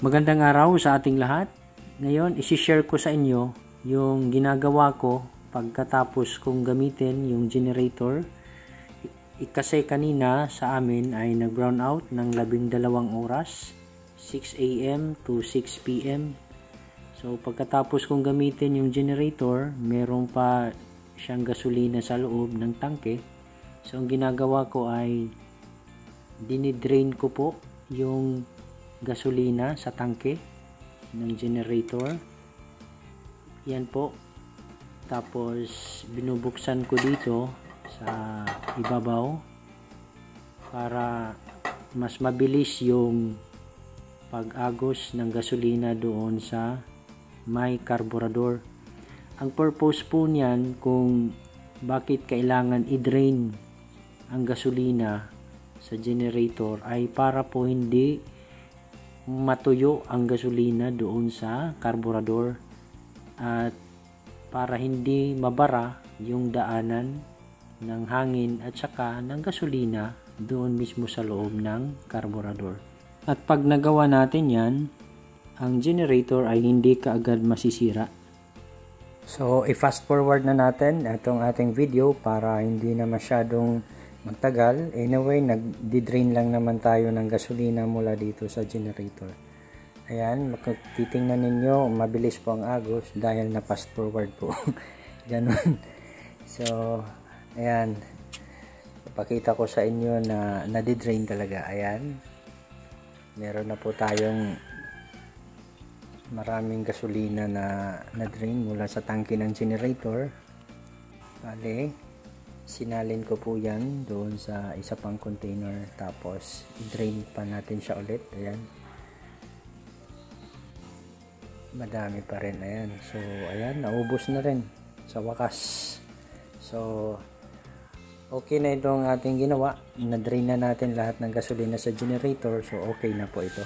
Magandang araw sa ating lahat. Ngayon, isi-share ko sa inyo yung ginagawa ko pagkatapos kong gamitin yung generator. Kasi kanina sa amin ay nag-brown out ng 12 oras, 6 AM to 6 PM. So, pagkatapos kong gamitin yung generator, meron pa siyang gasolina sa loob ng tangke. So, ang ginagawa ko ay dinidrain ko po yung gasolina sa tangke ng generator. Yan po. Tapos binubuksan ko dito sa ibabaw para mas mabilis yung pag-agos ng gasolina doon sa may karburador. Ang purpose po niyan kung bakit kailangan i-drain ang gasolina sa generator ay para po hindi matuyo ang gasolina doon sa karburador at para hindi mabara yung daanan ng hangin at saka ng gasolina doon mismo sa loob ng karburador. At pag nagawa natin yan, ang generator ay hindi kaagad masisira. So, i-fast forward na natin itong ating video para hindi na masyadong magtagal. Anyway, nag-drain lang naman tayo ng gasolina mula dito sa generator. Ayan, titingnan ninyo, mabilis po ang agos dahil na fast forward po. Ganun. So, ayan. Ipakita ko sa inyo na nadi-drain talaga. Ayan. Meron na po tayong maraming gasolina na na-drain mula sa tangke ng generator. Bale, sinalin ko po yan doon sa isa pang container, tapos drain pa natin siya ulit. Ayan, madami pa rin. Ayan, so ayan, naubos na rin sa wakas. So okay na itong ating ginawa, na-drain na natin lahat ng gasolina sa generator. So okay na po ito.